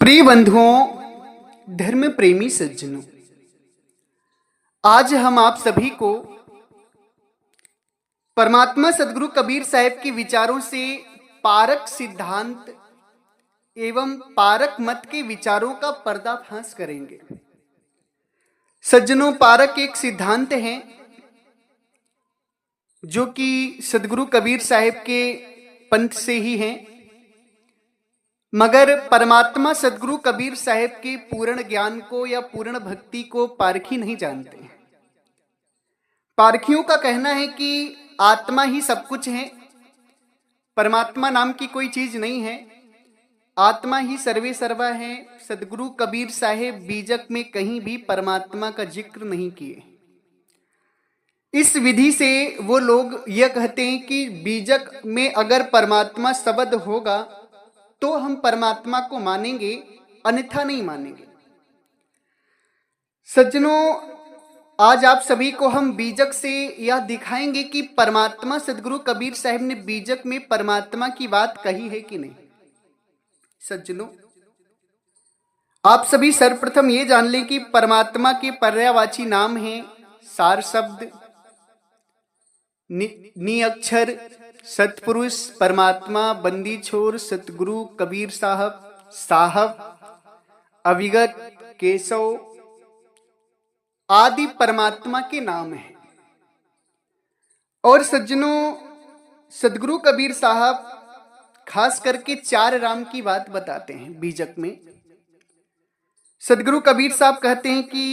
प्रिय बंधुओं, धर्म प्रेमी सज्जनों, आज हम आप सभी को परमात्मा सदगुरु कबीर साहब के विचारों से पारक सिद्धांत एवं पारक मत के विचारों का पर्दाफाश करेंगे। सज्जनों, पारक एक सिद्धांत है जो कि सदगुरु कबीर साहब के पंथ से ही है, मगर परमात्मा सदगुरु कबीर साहब के पूर्ण ज्ञान को या पूर्ण भक्ति को पारखी नहीं जानते। पारखियों का कहना है कि आत्मा ही सब कुछ है, परमात्मा नाम की कोई चीज नहीं है, आत्मा ही सर्वे सर्वा है। सदगुरु कबीर साहब बीजक में कहीं भी परमात्मा का जिक्र नहीं किए। इस विधि से वो लोग यह कहते हैं कि बीजक में अगर परमात्मा शब्द होगा तो हम परमात्मा को मानेंगे, अन्यथा नहीं मानेंगे। सज्जनों, आज आप सभी को हम बीजक से यह दिखाएंगे कि परमात्मा सदगुरु कबीर साहब ने बीजक में परमात्मा की बात कही है कि नहीं। सज्जनों, आप सभी सर्वप्रथम ये जान लें कि परमात्मा के पर्यायवाची नाम हैं सार शब्द, निअक्षर, सतपुरुष, परमात्मा, बंदी छोर, सतगुरु कबीर साहब, अविगत, केशव आदि परमात्मा के नाम हैं। और सज्जनों, सदगुरु कबीर साहब खास करके 4 राम की बात बताते हैं बीजक में। सदगुरु कबीर साहब कहते हैं कि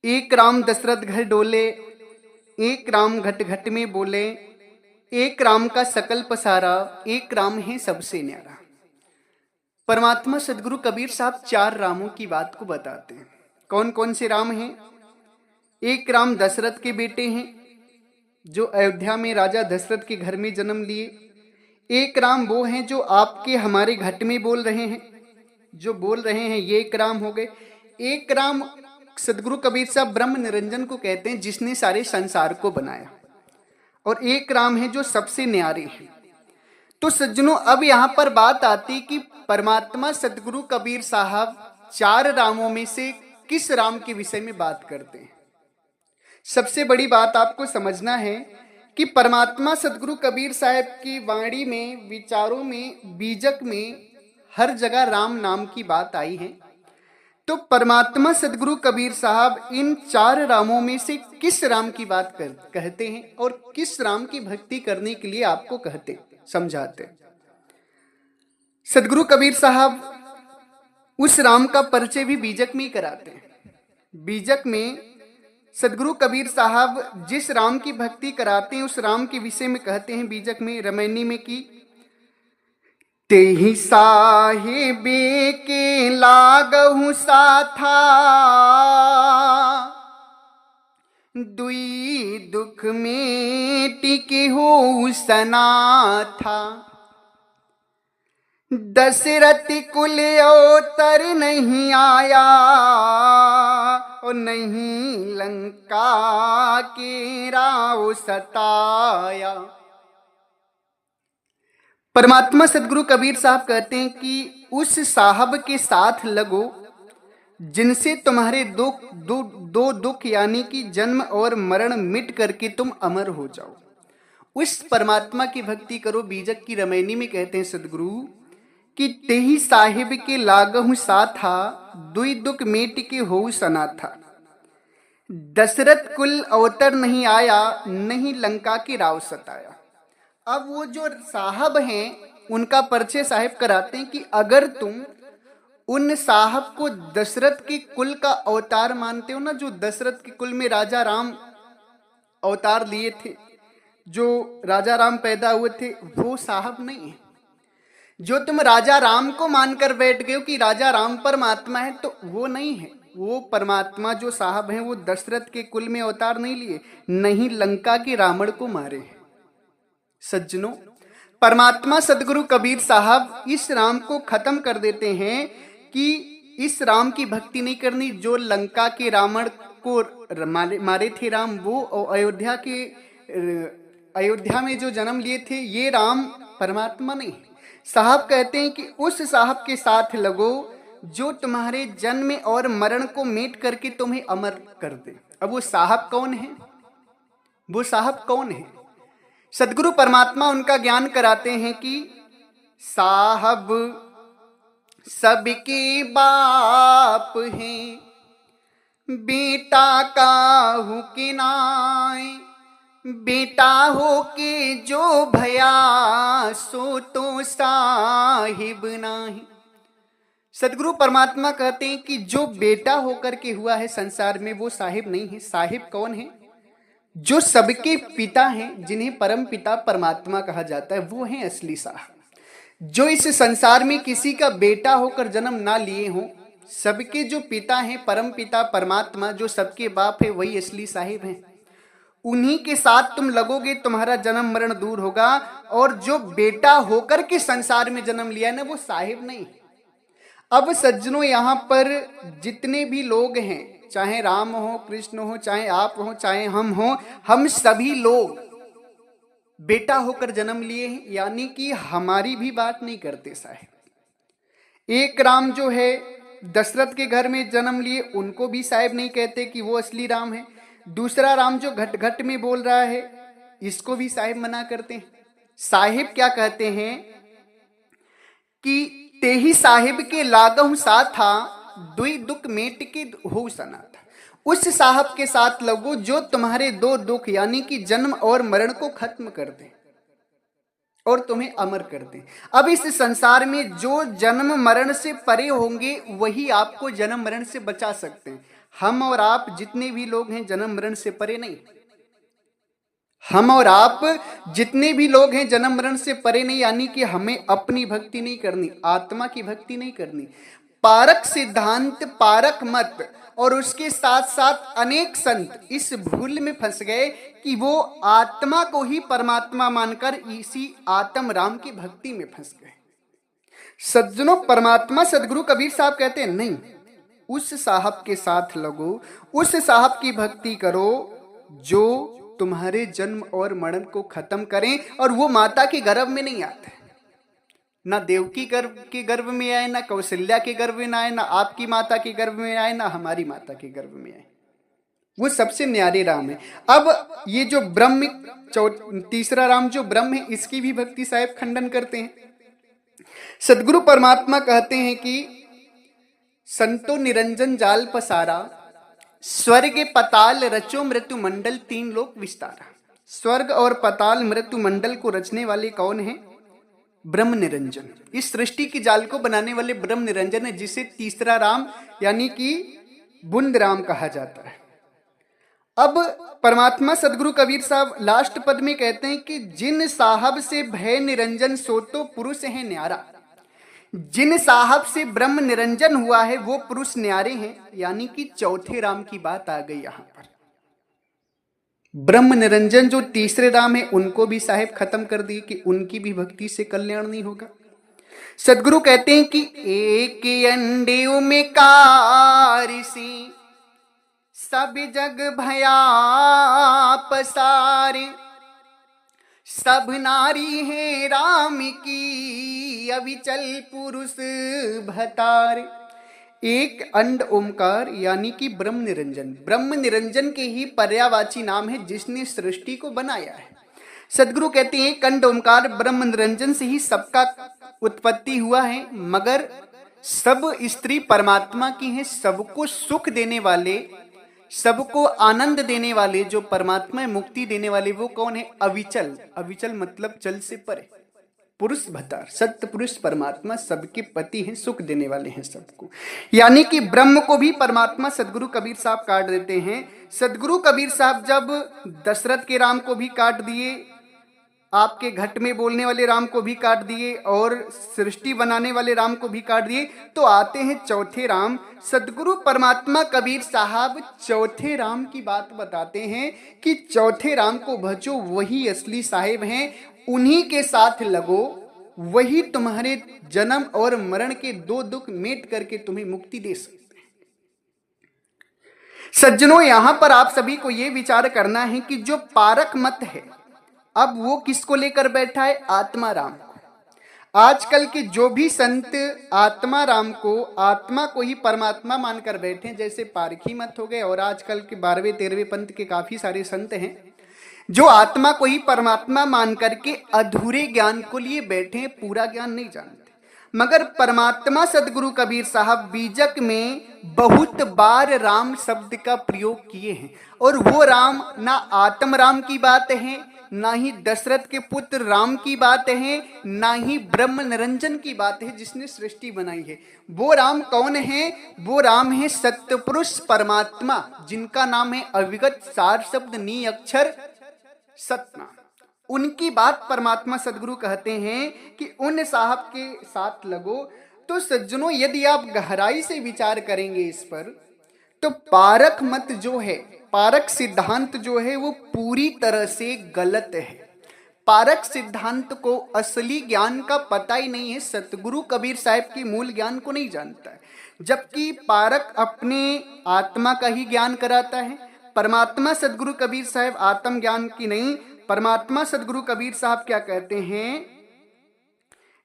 एक राम दशरथ घर डोले, एक राम घट घट में बोले, एक राम का सकल पसारा, एक राम है सबसे न्यारा। परमात्मा सदगुरु कबीर साहब 4 रामों की बात को बताते हैं। कौन कौन से राम हैं? एक राम दशरथ के बेटे हैं जो अयोध्या में राजा दशरथ के घर में जन्म लिए। एक राम वो हैं जो आपके हमारे घट में बोल रहे हैं, जो बोल रहे हैं, ये एक राम हो गए। एक राम सदगुरु कबीर साहब ब्रह्म निरंजन को कहते हैं जिसने सारे संसार को बनाया। और एक राम है जो सबसे न्यारे हैं। तो सज्जनों, अब यहां पर बात आती कि परमात्मा सदगुरु कबीर साहब 4 रामों में से किस राम के विषय में बात करते हैं। सबसे बड़ी बात आपको समझना है कि परमात्मा सदगुरु कबीर साहब की वाणी में, विचारों में, बीजक में हर जगह राम नाम की बात आई है। तो परमात्मा सदगुरु कबीर साहब इन 4 रामों में से किस राम की बात कहते हैं और किस राम की भक्ति करने के लिए आपको कहते, समझाते। सदगुरु कबीर साहब उस राम का परिचय भी बीजक में ही कराते हैं। बीजक में सदगुरु कबीर साहब जिस राम की भक्ति कराते हैं उस राम के विषय में कहते हैं बीजक में, रमैनी में, कि तेहि साहिबे के लागहु साथा, दुई दुख में टिके हो सनाथा, दशरथ कुल अवतर नहीं आया और नहीं लंका के राव सताया। परमात्मा सदगुरु कबीर साहब कहते हैं कि उस साहब के साथ लगो जिनसे तुम्हारे दो दुख यानी कि जन्म और मरण मिट करके तुम अमर हो जाओ। उस परमात्मा की भक्ति करो। बीजक की रमैनी में कहते हैं सदगुरु कि तेहि साहिब के लागहु साथा, दुई दुख मेट के हो सना था, दशरथ कुल अवतर नहीं आया, नहीं लंका की राव सताया। अब वो जो साहब हैं उनका परिचय साहिब कराते हैं कि अगर तुम उन साहब को दशरथ के कुल का अवतार मानते हो ना, जो दशरथ के कुल में राजा राम अवतार लिए थे, जो राजा राम पैदा हुए थे, वो साहब नहीं है। जो तुम राजा राम को मानकर बैठ गए हो कि राजा राम परमात्मा है, तो वो नहीं है। वो परमात्मा जो साहब हैं वो दशरथ के कुल में अवतार नहीं लिए, नहीं लंका के रावण को मारे। सज्जनों, परमात्मा सदगुरु कबीर साहब इस राम को खत्म कर देते हैं कि इस राम की भक्ति नहीं करनी जो लंका के रावण को मारे थे राम, वो अयोध्या में जो जन्म लिए थे ये राम परमात्मा नहीं। साहब कहते हैं कि उस साहब के साथ लगो जो तुम्हारे जन्म और मरण को मेट करके तुम्हें अमर कर दे। अब वो साहब कौन है? वो साहब कौन है? सदगुरु परमात्मा उनका ज्ञान कराते हैं कि साहब सबके बाप हैं, बेटा काहू के नाय, बेटा हो के जो भया सो तो साहिब नाही। सदगुरु परमात्मा कहते हैं कि जो बेटा होकर के हुआ है संसार में वो साहिब नहीं है। साहिब कौन है? जो सबके पिता हैं, जिन्हें परम पिता परमात्मा कहा जाता है, वो हैं असली साहब। जो इस संसार में किसी का बेटा होकर जन्म ना लिए हों, सबके जो पिता हैं परम पिता परमात्मा, जो सबके बाप है, वही असली साहिब हैं। उन्हीं के साथ तुम लगोगे, तुम्हारा जन्म मरण दूर होगा। और जो बेटा होकर के संसार में जन्म लिया ना, वो साहिब नहीं। अब सज्जनों, यहाँ पर जितने भी लोग हैं, चाहे राम हो, कृष्ण हो, चाहे आप हो, चाहे हम हो, हम सभी लोग बेटा होकर जन्म लिए हैं, यानी कि हमारी भी बात नहीं करते साहिब। एक राम जो है दशरथ के घर में जन्म लिए, उनको भी साहिब नहीं कहते कि वो असली राम है। दूसरा राम जो घट घट में बोल रहा है, इसको भी साहिब मना करते हैं। साहिब क्या कहते हैं कि ते ही साहिब के लागहु साथा, दुई दुख मेट के हो सनाथा। उस साहब के साथ लगो जो तुम्हारे दो दुख यानी कि जन्म और मरण को खत्म कर दे और तुम्हें अमर कर दे। अब इस संसार में जो जन्म मरण से परे होंगे वही आपको जन्म मरण से बचा सकते हैं। हम और आप जितने भी लोग हैं जन्म मरण से परे नहीं। हम और आप जितने भी लोग हैं जन्म मरण से परे नहीं, यानी कि हमें अपनी भक्ति नहीं करनी, आत्मा की भक्ति नहीं करनी। पारक सिद्धांत, पारक मत और उसके साथ साथ अनेक संत इस भूल में फंस गए कि वो आत्मा को ही परमात्मा मानकर इसी आत्म राम की भक्ति में फंस गए। सज्जनों, परमात्मा सदगुरु कबीर साहब कहते हैं नहीं, उस साहब के साथ लगो, उस साहब की भक्ति करो जो तुम्हारे जन्म और मरण को खत्म करें। और वो माता के गर्भ में नहीं आते, ना देवकी के गर्भ में आए, ना कौशल्या के गर्भ में आए, ना आपकी माता के गर्भ में आए, ना हमारी माता के गर्भ में आए। वो सबसे न्यारे राम है। अब ये जो ब्रह्म, तीसरा राम जो ब्रह्म है, इसकी भी भक्ति साहिब खंडन करते हैं। सदगुरु परमात्मा कहते हैं कि संतो निरंजन जाल पसारा, स्वर्ग पाताल रचो मृत्यु मंडल, तीन लोक विस्तारा। स्वर्ग और पाताल मृत्यु मंडल को रचने वाले कौन है? ब्रह्म निरंजन। इस सृष्टि की जाल को बनाने वाले ब्रह्म निरंजन है, जिसे तीसरा राम यानी कि बुंद राम कहा जाता है। अब परमात्मा सदगुरु कबीर साहब लास्ट पद में कहते हैं कि जिन साहब से भय निरंजन सो तो पुरुष है न्यारा। जिन साहब से ब्रह्म निरंजन हुआ है वो पुरुष न्यारे हैं, यानी कि चौथे राम की बात आ गई यहां पर। ब्रह्म निरंजन जो तीसरे राम है उनको भी साहिब खत्म कर दिए कि उनकी भी भक्ति से कल्याण नहीं होगा। सदगुरु कहते हैं कि एक अंडे में कारसी, सब जग भया पसारे, सब नारी है राम की अविचल पुरुष भतार। एक अंड ओमकार यानी कि ब्रह्म निरंजन, ब्रह्म निरंजन के ही पर्यायवाची नाम है जिसने सृष्टि को बनाया है। सदगुरु कहते हैं एक अंड ओमकार ब्रह्म निरंजन से ही सबका उत्पत्ति हुआ है, मगर सब स्त्री परमात्मा की हैं। सबको सुख देने वाले, सबको आनंद देने वाले, जो परमात्मा मुक्ति देने वाले, वो कौन है? अविचल। अविचल मतलब चल से परे, पुरुष भतार, सत्य पुरुष परमात्मा सबके पति हैं, सुख देने वाले हैं सबको। यानी कि ब्रह्म को भी परमात्मा सदगुरु कबीर साहब काट देते हैं। सदगुरु कबीर साहब जब दशरथ के राम को भी काट दिए, आपके घट में बोलने वाले राम को भी काट दिए और सृष्टि बनाने वाले राम को भी काट दिए, तो आते हैं चौथे राम। सदगुरु परमात्मा कबीर साहब चौथे राम की बात बताते हैं कि चौथे राम को भजो, वही असली साहिब हैं, उन्हीं के साथ लगो, वही तुम्हारे जन्म और मरण के दो दुख मेट करके तुम्हें मुक्ति दे सकते हैं। सज्जनों, यहां पर आप सभी को यह विचार करना है कि जो पारक मत है, अब वो किसको लेकर बैठा है? आत्मा राम को। आजकल के जो भी संत आत्मा राम को, आत्मा को ही परमात्मा मानकर बैठे, जैसे पारखी मत हो गए और आजकल के 12वें 13वें पंथ के काफी सारे संत हैं जो आत्मा को ही परमात्मा मान करके अधूरे ज्ञान को लिए बैठे, पूरा ज्ञान नहीं जानते। मगर परमात्मा सदगुरु कबीर साहब बीजक में बहुत बार राम शब्द का प्रयोग किए हैं, और वो राम ना आत्म राम की बात है, ना ही दशरथ के पुत्र राम की बात है, ना ही ब्रह्म निरंजन की बात है जिसने सृष्टि बनाई है। वो राम कौन है? वो राम है सत्य पुरुष परमात्मा, जिनका नाम है अविगत सार शब्द नी अक्षर सतना। उनकी बात परमात्मा सदगुरु कहते हैं कि उन साहब के साथ लगो। तो सज्जनों, यदि आप गहराई से विचार करेंगे इस पर, तो पारक मत जो है, पारक सिद्धांत जो है वो पूरी तरह से गलत है। पारक सिद्धांत को असली ज्ञान का पता ही नहीं है, सतगुरु कबीर साहब के मूल ज्ञान को नहीं जानता है। जबकि पारक अपने आत्मा का ही ज्ञान कराता है। परमात्मा सदगुरु कबीर साहब आत्म ज्ञान की नहीं, परमात्मा सदगुरु कबीर साहब क्या कहते हैं?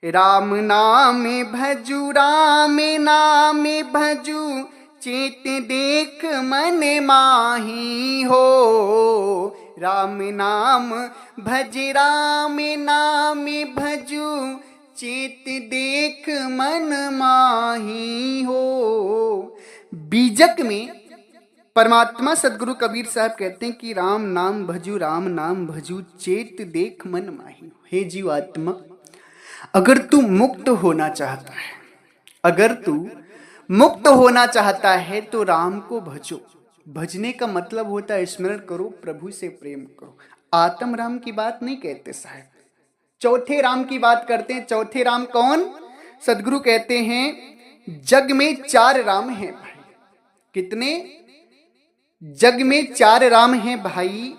राम नाम भजू, राम नाम भजू, चेत देख मन माही हो। राम नाम भज, राम नाम भजू, चेत देख मन माही हो। बीजक में परमात्मा सदगुरु कबीर साहब कहते हैं कि राम नाम भजू, राम नाम भजू, चेत देख मन माही। हे जीवात्मा, अगर तू मुक्त होना चाहता है, अगर तू मुक्त होना चाहता है तो राम को भजो। भजने का मतलब होता है स्मरण करो, प्रभु से प्रेम करो। आत्म राम की बात नहीं कहते साहब, चौथे राम की बात करते हैं। चौथे राम कौन? सदगुरु कहते हैं जग में 4 राम हैं भाई। कितने? जग में 4 राम हैं भाई।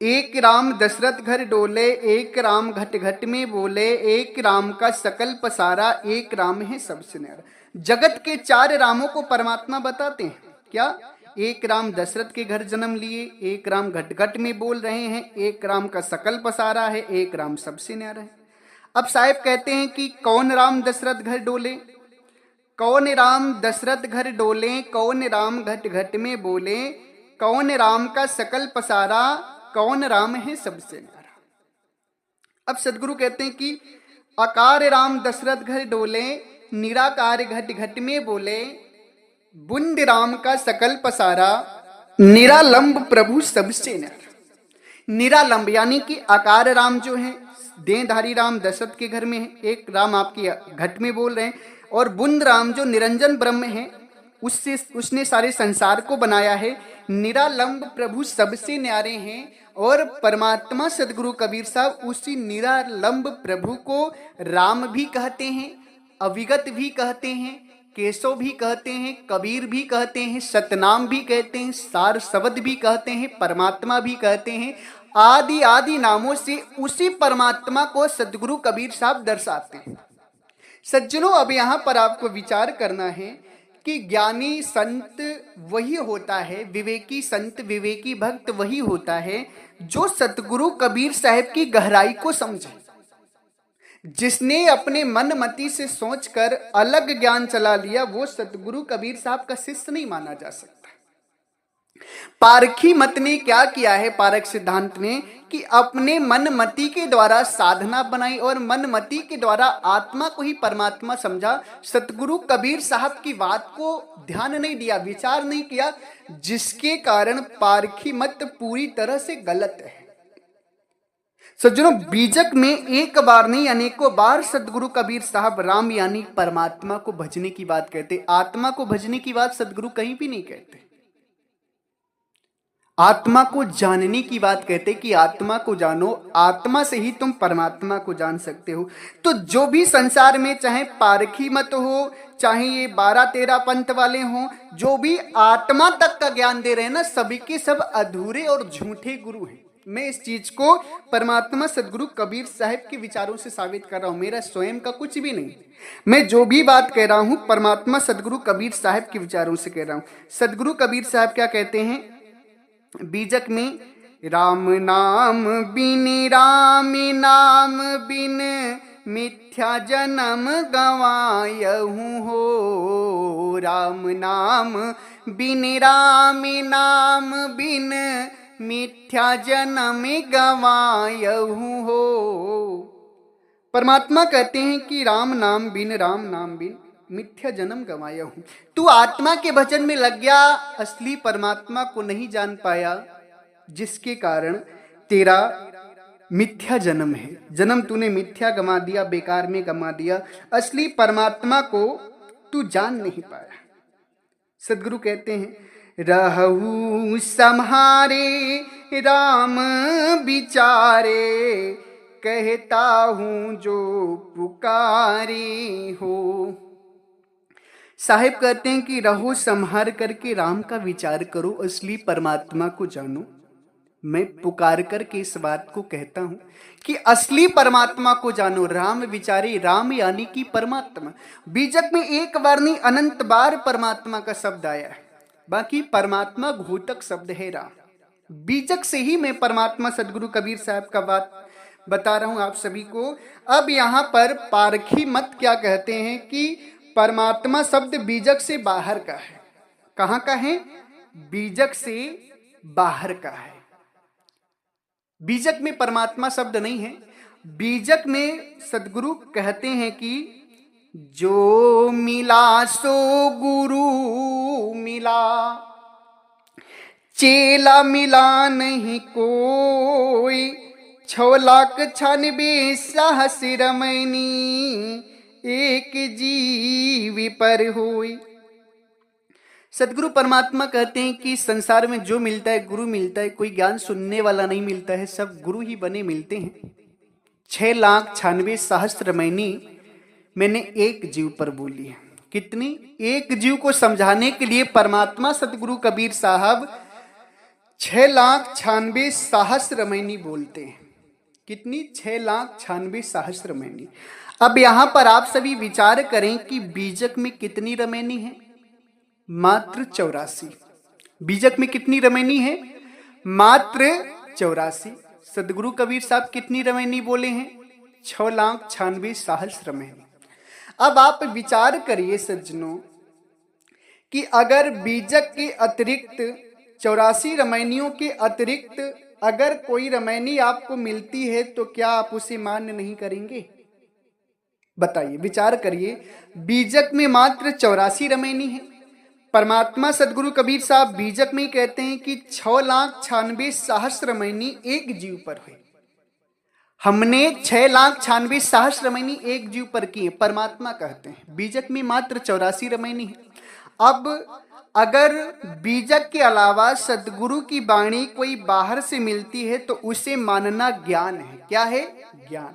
एक राम दशरथ घर डोले, एक राम घट घट में बोले, एक राम का सकल पसारा, एक राम है सबसे न्यारा। जगत के 4 रामों को परमात्मा बताते हैं। क्या? एक राम दशरथ के घर जन्म लिए, एक राम घट घट में बोल रहे हैं, एक राम का सकल पसारा है, एक राम सबसे न्यारा है। अब साहब कहते हैं कि कौन राम दशरथ घर डोले? कौन राम दशरथ घर डोले, कौन राम घट घट में बोले, कौन राम का सकल पसारा, कौन राम है सबसे न्यारा। अब सदगुरु कहते हैं कि आकार राम दशरथ घर डोले, निराकार घट घट में बोले, बुंद राम का सकल पसारा, निरालंब प्रभु सबसे न्यारा। निरालंब यानी कि आकार राम जो है, देहधारी राम दशरथ के घर में है, एक राम आपकी घट में बोल रहे हैं, और बुंद राम जो निरंजन ब्रह्म है, उसने सारे संसार को बनाया है। निरालंब प्रभु सबसे न्यारे हैं। और परमात्मा सदगुरु कबीर साहब उसी निरालंब प्रभु को राम भी कहते हैं, अविगत भी कहते हैं, केशव भी कहते हैं, कबीर भी कहते हैं, सतनाम भी कहते हैं, सार शब्द भी कहते हैं, परमात्मा भी कहते हैं। आदि आदि नामों से उसी परमात्मा को सदगुरु कबीर साहब दर्शाते हैं। सज्जनों, अब यहाँ पर आपको विचार करना है कि ज्ञानी संत वही होता है, विवेकी संत विवेकी भक्त वही होता है जो सतगुरु कबीर साहब की गहराई को समझे, जिसने अपने मन मति से सोचकर अलग ज्ञान चला लिया, वो सतगुरु कबीर साहब का शिष्य नहीं माना जा सकता। पारखी मत ने क्या किया है? पारक सिद्धांत ने कि अपने मन मति के द्वारा साधना बनाई और मन मति के द्वारा आत्मा को ही परमात्मा समझा। सतगुरु कबीर साहब की बात को ध्यान नहीं दिया, विचार नहीं किया, जिसके कारण पारखी मत पूरी तरह से गलत है। सज्जनों, बीजक में एक बार नहीं अनेकों बार सदगुरु कबीर साहब राम यानी परमात्मा को भजने की बात कहते, आत्मा को भजने की बात सदगुरु कहीं भी नहीं कहते। आत्मा को जानने की बात कहते कि आत्मा को जानो, आत्मा से ही तुम परमात्मा को जान सकते हो। तो जो भी संसार में चाहे पारखी मत हो, चाहे ये 12-13 पंथ वाले हों, जो भी आत्मा तक का ज्ञान दे रहे हैं ना, सभी के सब अधूरे और झूठे गुरु हैं। मैं इस चीज को परमात्मा सदगुरु कबीर साहब के विचारों से साबित कर रहा हूं, मेरा स्वयं का कुछ भी नहीं। मैं जो भी बात कह रहा हूं परमात्मा सदगुरु कबीर साहब के विचारों से कह रहा हूं। सदगुरु कबीर साहब क्या कहते हैं बीजक में? राम नाम बिन, राम नाम बिन, मिथ्या जन्म गवायहूँ हो। राम नाम बिन राम नाम बिन मिथ्या जन्म गवायहूँ हो। परमात्मा कहते हैं कि राम नाम बिन मिथ्या जन्म गंवाया हूं। तू आत्मा के भजन में लग गया, असली परमात्मा को नहीं जान पाया, जिसके कारण तेरा मिथ्या जन्म है। जन्म तूने मिथ्या गंवा दिया, बेकार में गंवा दिया, असली परमात्मा को तू जान नहीं पाया। सदगुरु कहते हैं रहू सम्हारे राम विचारे, कहता हूं जो पुकारे हो। साहिब कहते हैं कि रहो संहार करके राम का विचार करो, असली परमात्मा को जानो। मैं पुकार करके इस बात को कहता हूं कि असली परमात्मा को जानो। राम विचारे, राम यानी कि परमात्मा। बीजक में एक बार नहीं अनंत बार परमात्मा का शब्द आया है, बाकी परमात्मा घोतक शब्द है राम। बीजक से ही मैं परमात्मा सदगुरु कबीर साहब का बात बता रहा हूं आप सभी को। अब यहां पर पारखी मत क्या कहते हैं कि परमात्मा शब्द बीजक से बाहर का है। कहां का है? बीजक से बाहर का है। बीजक में परमात्मा शब्द नहीं है। बीजक में सदगुरु कहते हैं कि जो मिला सो गुरु मिला, चेला मिला नहीं कोई। 6,96,000 सहस्र मैनी एक जीव पर होई। सदगुरु परमात्मा कहते हैं कि संसार में जो मिलता है गुरु मिलता है, कोई ज्ञान सुनने वाला नहीं मिलता है, सब गुरु ही बने मिलते हैं। 6,96,000 मैनी मैंने एक जीव पर बोली है। कितनी? एक जीव को समझाने के लिए परमात्मा सदगुरु कबीर साहब 6,96,000 मैनी बोलते हैं। कितनी? 6,96,000 मैनी। अब यहां पर आप सभी विचार करें कि बीजक में कितनी रमैनी है? मात्र 84। बीजक में कितनी रमैनी है? मात्र 84। सदगुरु कबीर साहब कितनी रमैनी बोले हैं? 6,96,000 रमैनी। अब आप विचार करिए सज्जनों कि अगर बीजक के अतिरिक्त 84 रमैनियों के अतिरिक्त अगर कोई रमैनी आपको मिलती है तो क्या आप उसे मान्य नहीं करेंगे? बताइए, विचार करिए। बीजक में मात्र 84 रमैनी है। परमात्मा सदगुरु कबीर साहब बीजक में कहते हैं कि 6,96,000 रमैनी एक जीव पर है। हमने 6,96,000 रमैनी एक जीव पर की है, परमात्मा कहते हैं। बीजक में मात्र 84 रमैनी है। अब अगर बीजक के अलावा सदगुरु की वाणी कोई बाहर से मिलती है तो उसे मानना ज्ञान है। क्या है? ज्ञान।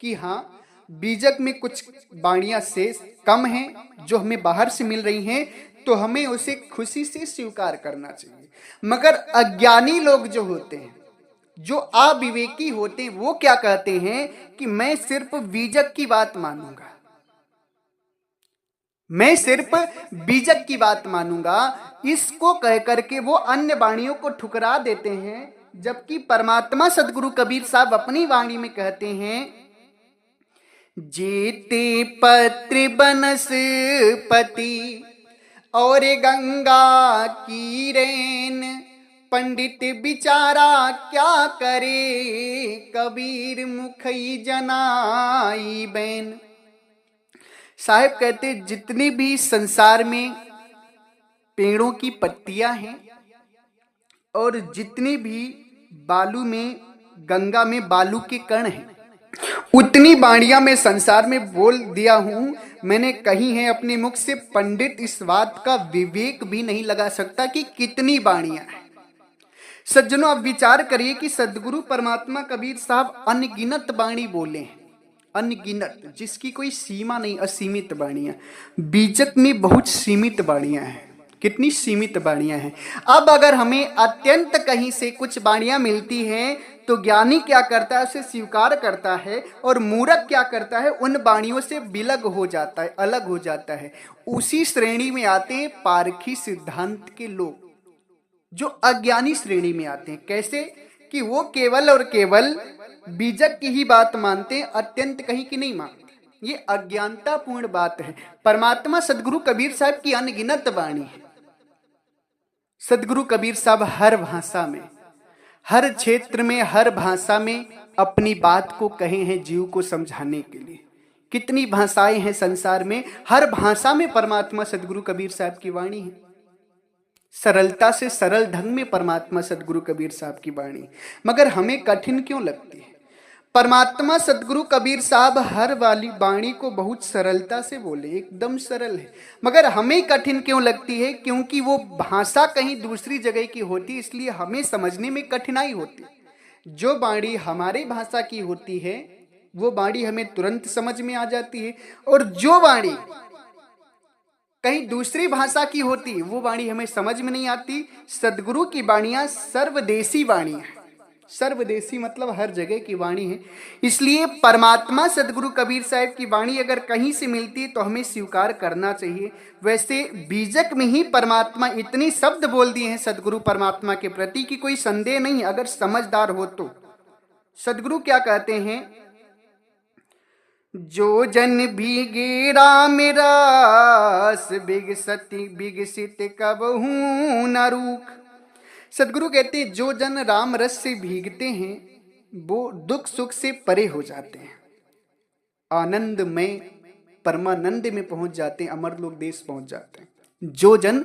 कि हाँ, बीजक में कुछ वाणियां शेष कम हैं जो हमें बाहर से मिल रही हैं, तो हमें उसे खुशी से स्वीकार करना चाहिए। मगर अज्ञानी लोग जो होते हैं, जो अविवेकी होते हैं, वो क्या कहते हैं कि मैं सिर्फ बीजक की बात मानूंगा, मैं सिर्फ बीजक की बात मानूंगा। इसको कह करके वो अन्य वाणियों को ठुकरा देते हैं। जबकि परमात्मा सदगुरु कबीर साहब अपनी वाणी में कहते हैं जेते पत्र बनस्पति और गंगा की रेन, पंडित बिचारा क्या करे, कबीर मुखई जनाई बैन। साहिब कहते जितनी भी संसार में पेड़ों की पत्तियां हैं और जितनी भी बालू में, गंगा में बालू के कण हैं, उतनी वाणियां मैं संसार में बोल दिया हूं। मैंने कही है अपने मुख से। पंडित इस बात का विवेक भी नहीं लगा सकता कि कितनी वाणियां हैं। सज्जनों, अब विचार करिए कि सदगुरु परमात्मा कबीर साहब अनगिनत वाणी बोले हैं, अनगिनत, जिसकी कोई सीमा नहीं, असीमित वाणियां। बीजक में बहुत सीमित वाणियां हैं। कितनी सीमित वाणियां हैं। अब अगर हमें अत्यंत कहीं से कुछ वाणियां मिलती हैं तो ज्ञानी क्या करता है? उसे स्वीकार करता है। और मूर्ख क्या करता है? उन वाणियों से विलग हो जाता है, अलग हो जाता है। उसी श्रेणी में आते हैं पारखी सिद्धांत के लोग, जो अज्ञानी श्रेणी में आते हैं। कैसे? कि वो केवल और केवल बीजक की ही बात मानते हैं, अत्यंत कहीं की नहीं मानते। ये अज्ञानतापूर्ण बात है। परमात्मा सदगुरु कबीर साहब की अनगिनत वाणी है। सदगुरु कबीर साहब हर भाषा में, हर क्षेत्र में, हर भाषा में अपनी बात को कहे हैं जीव को समझाने के लिए। कितनी भाषाएं हैं संसार में, हर भाषा में परमात्मा सदगुरु कबीर साहब की वाणी है। सरलता से सरल ढंग में परमात्मा सदगुरु कबीर साहब की वाणी, मगर हमें कठिन क्यों लगती है? परमात्मा सदगुरु कबीर साहब हर वाली वाणी को बहुत सरलता से बोले, एकदम सरल है, मगर हमें कठिन क्यों लगती है? क्योंकि वो भाषा कहीं दूसरी जगह की होती, इसलिए हमें समझने में कठिनाई होती। जो वाणी हमारी भाषा की होती है वो वाणी हमें तुरंत समझ में आ जाती है, और जो वाणी कहीं दूसरी भाषा की होती वो वाणी हमें समझ में नहीं आती। सदगुरु की वाणियां सर्वदेशी वाणी है। सर्वदेशी मतलब हर जगह की वाणी है। इसलिए परमात्मा सदगुरु कबीर साहब की वाणी अगर कहीं से मिलती है तो हमें स्वीकार करना चाहिए। वैसे बीजक में ही परमात्मा इतनी शब्द बोल दिए हैं सदगुरु परमात्मा के प्रति कि कोई संदेह नहीं, अगर समझदार हो तो। सदगुरु क्या कहते हैं? जो जन भीगे राम रास बिगसित कबहू न रूख। सदगुरु कहते हैं जो जन राम रस से भीगते हैं वो दुख सुख से परे हो जाते हैं, आनंद में परमानंद में पहुंच जाते हैं, अमर लोक देश पहुंच जाते हैं। जो जन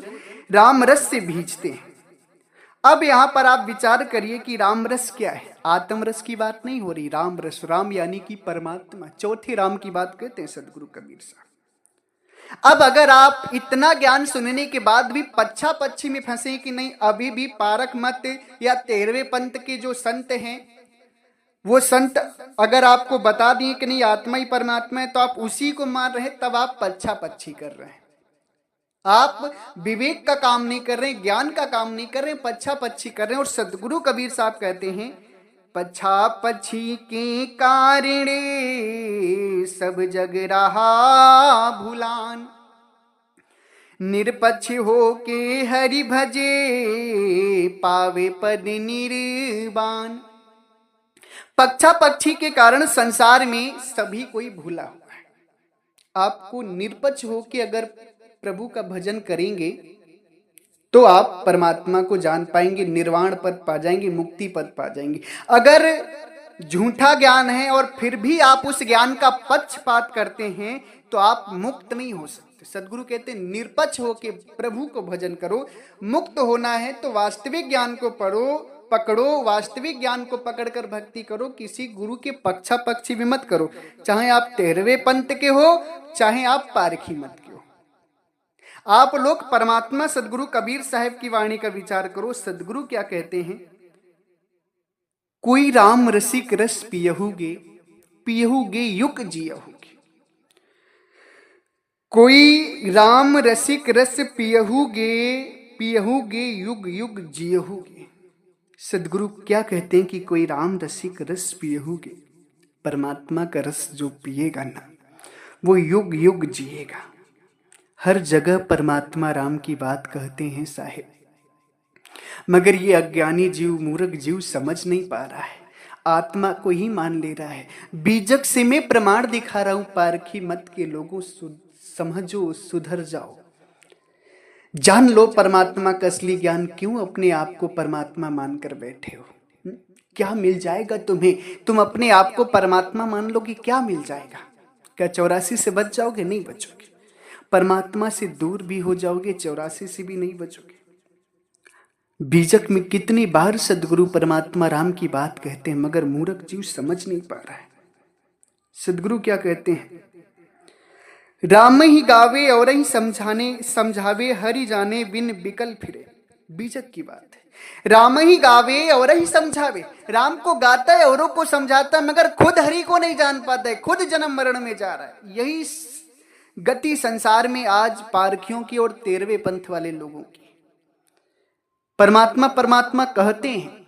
राम रस से भीजते हैं। अब यहां पर आप विचार करिए कि राम रस क्या है? आत्म रस की बात नहीं हो रही, राम रस, राम यानी कि परमात्मा, चौथे राम की बात कहते हैं सदगुरु कबीर साहब। अब अगर आप इतना ज्ञान सुनने के बाद भी पच्छा पच्छी में फंसे कि नहीं, अभी भी पारक मत या 13वें पंथ के जो संत हैं वो संत अगर आपको बता दिए कि नहीं आत्मा ही परमात्मा है तो आप उसी को मान रहे हैं, तब आप पच्छा पच्छी कर रहे हैं। आप विवेक का काम नहीं कर रहे हैं, ज्ञान का काम नहीं कर रहे हैं, पच्छा पच्छी कर रहे हैं। और सदगुरु कबीर साहब कहते हैं पच्छा पच्छी के कारिणे सब जग रहा भुलान, निरपक्ष हो के हरि भजे पावे पद निर्वाण। पक्षा पक्षी के कारण संसार में सभी कोई भूला हुआ है। आपको निरपक्ष हो के अगर प्रभु का भजन करेंगे तो आप परमात्मा को जान पाएंगे, निर्वाण पद पा जाएंगे, मुक्ति पद पा जाएंगे। अगर झूठा ज्ञान है और फिर भी आप उस ज्ञान का पक्षपात करते हैं तो आप मुक्त नहीं हो सकते। सदगुरु कहते हैं निरपक्ष होके प्रभु को भजन करो। मुक्त होना है तो वास्तविक ज्ञान को पकड़ो, वास्तविक ज्ञान को पकड़कर भक्ति करो। किसी गुरु के पक्षा पक्षी भी मत करो, चाहे आप 13वें पंथ के हो, चाहे आप पारखी मत के हो। आप लोग परमात्मा सदगुरु कबीर साहब की वाणी का विचार करो। सदगुरु क्या कहते हैं? कोई राम रसिक रस पियहुगे, पियहुगे युग जियहुगे। कोई राम रसिक रस पियहुगे, पियहुगे युग युग जियहुगे। सदगुरु क्या कहते हैं कि कोई राम रसिक रस पियहुगे, परमात्मा का रस जो पिएगा ना वो युग युग जिएगा। हर जगह परमात्मा राम की बात कहते हैं साहिब, मगर ये अज्ञानी जीव, मूर्ख जीव समझ नहीं पा रहा है, आत्मा को ही मान ले रहा है। बीजक से मैं प्रमाण दिखा रहा हूं, पारखी मत के लोगों समझो, सुधर जाओ, जान लो परमात्मा का असली ज्ञान। क्यों अपने आप को परमात्मा मानकर बैठे हो? क्या मिल जाएगा तुम्हें? तुम अपने आप को परमात्मा मान लोगे, क्या मिल जाएगा? क्या 84 से बच जाओगे? नहीं बचोगे। परमात्मा से दूर भी हो जाओगे, 84 से भी नहीं बचोगे। बीजक में कितनी बार सदगुरु परमात्मा राम की बात कहते हैं, मगर मूर्ख जीव समझ नहीं पा रहा है। सदगुरु क्या कहते हैं? राम ही गावे और ही समझावे, हरि जाने बिन बिकल फिरे। बीजक की बात है। राम ही गावे और ही समझावे, राम को गाता है, औरों को समझाता है, मगर खुद हरि को नहीं जान पाता है, खुद जन्म मरण में जा रहा है। यही गति संसार में आज पारखियों की और 13वें पंथ वाले लोगों की। परमात्मा परमात्मा कहते हैं,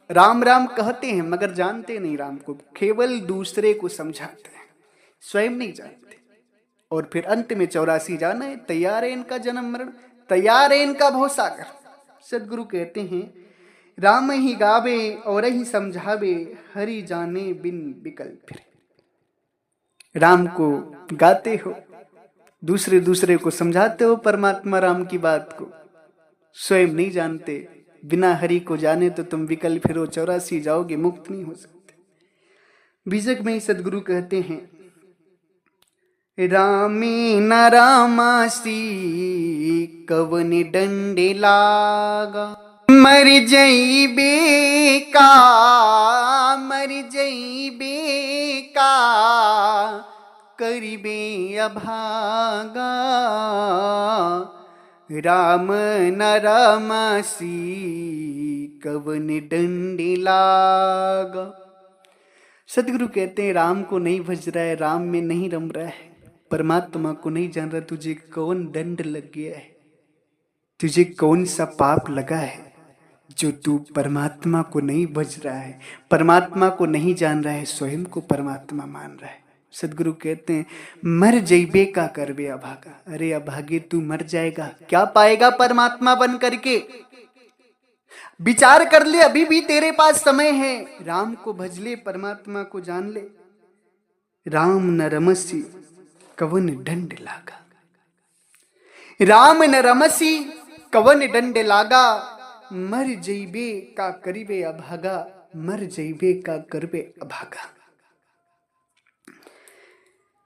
राम राम कहते हैं, मगर जानते नहीं राम को, केवल दूसरे को समझाते हैं, स्वयं नहीं जानते। और फिर अंत में 84 जाना है, तैयार है इनका जन्म मरण, तैयार है इनका भवसागर। सदगुरु कहते हैं राम ही गावे और ही समझावे, हरि जाने बिन विकल फिरे। राम को गाते हो, दूसरे दूसरे को समझाते हो परमात्मा राम की बात को, स्वयं नहीं जानते। बिना हरि को जाने तो तुम विकल फिरो, 84 जाओगे, मुक्त नहीं हो सकते। बीजक में सदगुरु कहते हैं, रामी न रामासी कवन डंडे लागा, मर जइबे का, मर जइबे का, करिबे अभागा। राम न रामासी कवन डंडे लागा। सदगुरु कहते हैं, राम को नहीं भज रहा है, राम में नहीं रम रहा है, परमात्मा को नहीं जान रहा, तुझे कौन दंड लग गया है, तुझे कौन सा पाप लगा है जो तू परमात्मा को नहीं भज रहा है, परमात्मा को नहीं जान रहा है, स्वयं को परमात्मा मान रहा है। सदगुरु कहते हैं, मर जइबे का करबे अभागा। अरे अभागे, तू मर जाएगा, क्या पाएगा परमात्मा बन करके? विचार कर ले, अभी भी तेरे पास समय है। राम को भज ले, परमात्मा को जान ले। राम न रमसी कवन दंड लागा, राम न रमसी कवन दंड लागा, मर जइबे का करिबे अभागा, मर जइबे का करबे अभागा।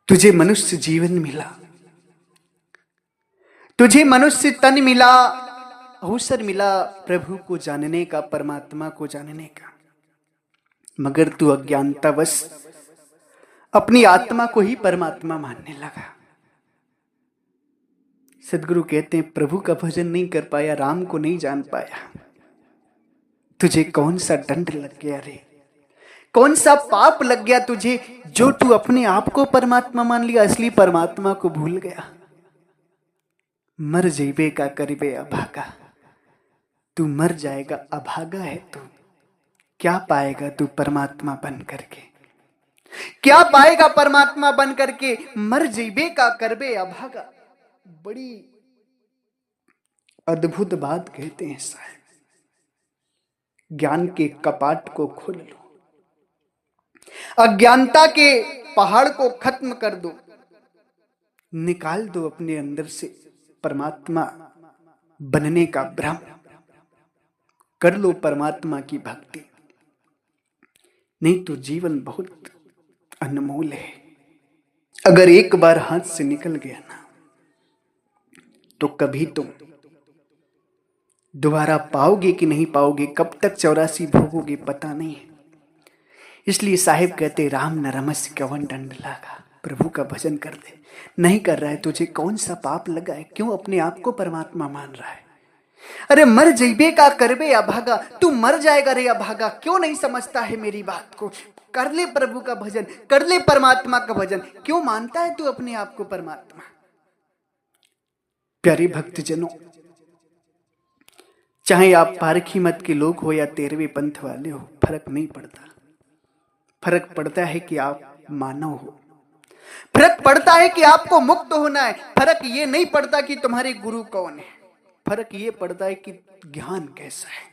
तुझे मनुष्य जीवन मिला, तुझे मनुष्य तन मिला, अवसर मिला प्रभु को जानने का, परमात्मा को जानने का, मगर तू अज्ञानतावश अपनी आत्मा को ही परमात्मा मानने लगा। सदगुरु कहते हैं, प्रभु का भजन नहीं कर पाया, राम को नहीं जान पाया, तुझे कौन सा दंड लग गया रे, कौन सा पाप लग गया तुझे, जो तू अपने आप को परमात्मा मान लिया, असली परमात्मा को भूल गया। मर जइबे का करिबे अभागा, तू मर जाएगा, अभागा है तू। क्या पाएगा तू परमात्मा बन करके, क्या पाएगा परमात्मा बन करके? मर जइबे का करबे अभागा। बड़ी अद्भुत बात कहते हैं साहब। ज्ञान के कपाट को खोल लो, अज्ञानता के पहाड़ को खत्म कर दो, निकाल दो अपने अंदर से परमात्मा बनने का भ्रम, कर लो परमात्मा की भक्ति, नहीं तो जीवन बहुत अनमोल है। अगर एक बार हाथ से निकल गया ना, तो कभी तुम दोबारा पाओगे कि नहीं पाओगे, कब तक 84 भोगोगे पता नहीं है। इसलिए साहिब कहते, राम न रमस कवन दंड लागा। प्रभु का भजन कर ले, नहीं कर रहा है, तुझे कौन सा पाप लगा है, क्यों अपने आप को परमात्मा मान रहा है? अरे मर जइबे का करबे अभागा, तू मर जाएगा रे अभागा, क्यों नहीं समझता है मेरी बात को? कर ले प्रभु का भजन, कर ले परमात्मा का भजन, क्यों मानता है तू अपने आप को परमात्मा? प्यारे भक्तजनों, चाहे आप पारखी मत के लोग हो या 13वें पंथ वाले हो, फर्क नहीं पड़ता। फर्क पड़ता है कि आप मानव हो, फर्क पड़ता है कि आपको मुक्त होना है। फर्क ये नहीं पड़ता कि तुम्हारे गुरु कौन है, फर्क ये पड़ता है कि ज्ञान कैसा है।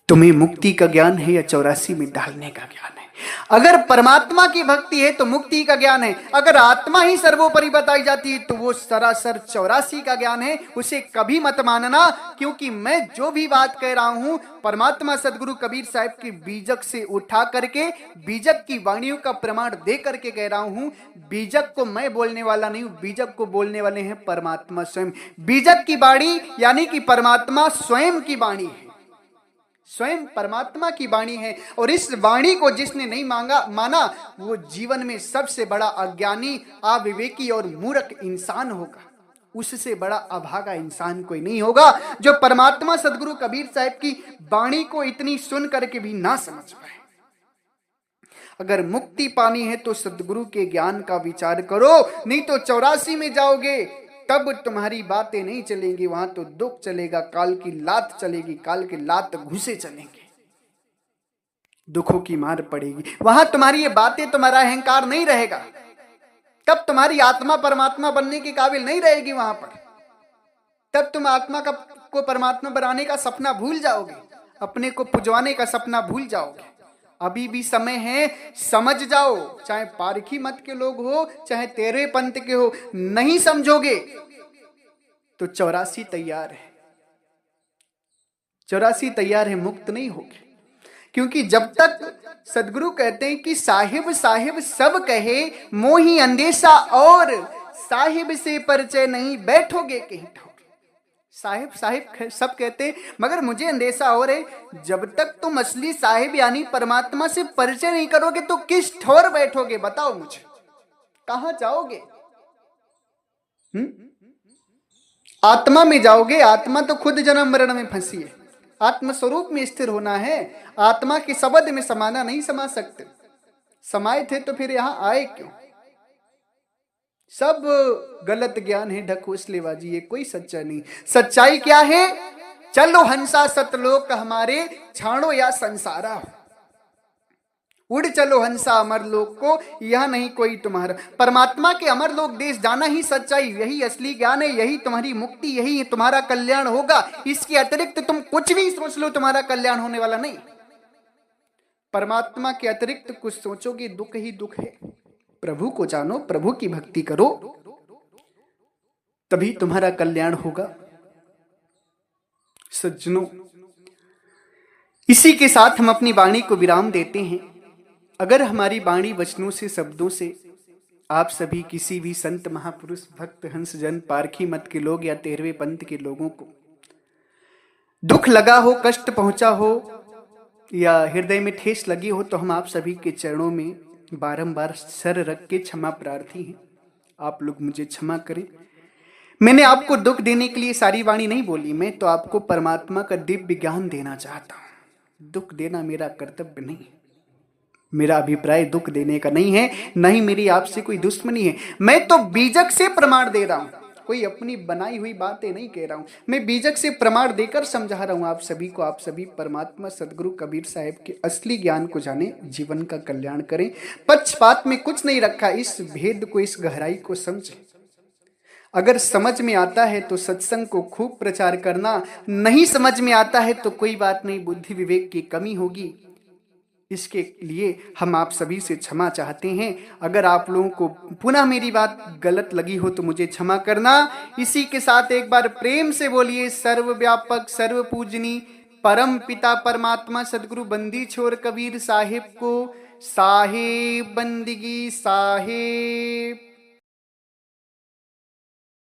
तुम्हें मुक्ति का ज्ञान है या 84 में डालने का ज्ञान है? अगर परमात्मा की भक्ति है तो मुक्ति का ज्ञान है, अगर आत्मा ही सर्वोपरि बताई जाती है तो वो सरासर 84 का ज्ञान है। उसे कभी मत मानना, क्योंकि मैं जो भी बात कह रहा हूं परमात्मा सदगुरु कबीर साहब की बीजक से उठा करके, बीजक की वाणियों का प्रमाण दे करके कह रहा हूं। बीजक को मैं बोलने वाला नहीं हूं, बीजक को बोलने वाले हैं परमात्मा स्वयं। बीजक की वाणी यानी कि परमात्मा स्वयं की वाणी है, स्वयं परमात्मा की वाणी है। और इस वाणी को जिसने नहीं माना वो जीवन में सबसे बड़ा अज्ञानी, अविवेकी और मूर्ख इंसान होगा। उससे बड़ा अभागा इंसान कोई नहीं होगा जो परमात्मा सदगुरु कबीर साहब की वाणी को इतनी सुन करके भी ना समझ पाए। अगर मुक्ति पानी है तो सदगुरु के ज्ञान का विचार करो, नहीं तो 84 में जाओगे तब तुम्हारी बातें नहीं चलेंगी, वहां तो दुख चलेगा, काल की लात चलेगी, काल की लात घुसे चलेंगे, दुखों की मार पड़ेगी। वहां तुम्हारी ये बातें, तुम्हारा अहंकार नहीं रहेगा, तब तुम्हारी आत्मा परमात्मा बनने के काबिल नहीं रहेगी वहां पर। तब तुम आत्मा का को परमात्मा बनाने का सपना भूल जाओगे, अपने को पुजवाने का सपना भूल जाओगे। अभी भी समय है, समझ जाओ। चाहे पारखी मत के लोग हो, चाहे तेरे पंथ के हो, नहीं समझोगे तो 84 तैयार है, 84 तैयार है, मुक्त नहीं होगे। क्योंकि जब तक सदगुरु कहते हैं कि साहिब साहिब सब कहे मोही अंदेशा, और साहिब से परिचय नहीं बैठोगे कहीं ठोर। साहिब साहिब सब कहते हैं, मगर मुझे अंदेशा हो रहे, जब तक तुम असली साहिब यानी परमात्मा से परिचय नहीं करोगे तो किस ठोर बैठोगे? बताओ मुझे, कहां जाओगे? आत्मा में जाओगे। आत्मा तो खुद जन्म मरण में फंसी है, आत्मस्वरूप में स्थिर होना है। आत्मा के शब्द में समाना नहीं समा सकते। समाये थे तो फिर यहां आए क्यों? सब गलत ज्ञान है, ढकोसलेबाजी, ये कोई सच्चा नहीं। सच्चाई क्या है? चलो हंसा सतलोक हमारे, छाणो या संसारा, उड़ चलो हंसा अमर लोक को, यह नहीं कोई तुम्हारा। परमात्मा के अमर लोक देश जाना ही सच्चाई, यही असली ज्ञान है, यही तुम्हारी मुक्ति, यही तुम्हारा कल्याण होगा। इसके अतिरिक्त तुम कुछ भी सोच लो, तुम्हारा कल्याण होने वाला नहीं। परमात्मा के अतिरिक्त कुछ सोचोगे, दुख ही दुख है। प्रभु को जानो, प्रभु की भक्ति करो, तभी तुम्हारा कल्याण होगा। सज्जनों, इसी के साथ हम अपनी वाणी को विराम देते हैं। अगर हमारी वाणी वचनों से, शब्दों से आप सभी किसी भी संत, महापुरुष, भक्त, हंस जन, पारखी मत के लोग या 13वें पंथ के लोगों को दुख लगा हो, कष्ट पहुंचा हो या हृदय में ठेस लगी हो, तो हम आप सभी के चरणों में बारंबार सर रख के क्षमा प्रार्थी हैं। आप लोग मुझे क्षमा करें। मैंने आपको दुख देने के लिए सारी वाणी नहीं बोली, मैं तो आपको परमात्मा का दिव्य ज्ञान देना चाहता हूं। दुख देना मेरा कर्तव्य नहीं, मेरा अभिप्राय दुख देने का नहीं है, नहीं मेरी आपसे कोई दुश्मनी है। मैं तो बीजक से प्रमाण दे रहा हूं, कोई अपनी बनाई हुई बातें नहीं कह रहा हूं। मैं बीजक से प्रमाण देकर समझा रहा हूं आप सभी को। आप सभी परमात्मा सदगुरु कबीर साहब के असली ज्ञान को जाने, जीवन का कल्याण करें। पक्षपात में कुछ नहीं रखा, इस भेद को, इस गहराई को समझें। अगर समझ में आता है तो सत्संग को खूब प्रचार करना, नहीं समझ में आता है तो कोई बात नहीं, बुद्धि विवेक की कमी होगी। इसके लिए हम आप सभी से क्षमा चाहते हैं। अगर आप लोगों को पुनः मेरी बात गलत लगी हो तो मुझे क्षमा करना। इसी के साथ एक बार प्रेम से बोलिए, सर्वव्यापक सर्वपूजनी परम पिता परमात्मा सदगुरु बंदी छोर कबीर साहिब को साहेब बंदगी साहेब।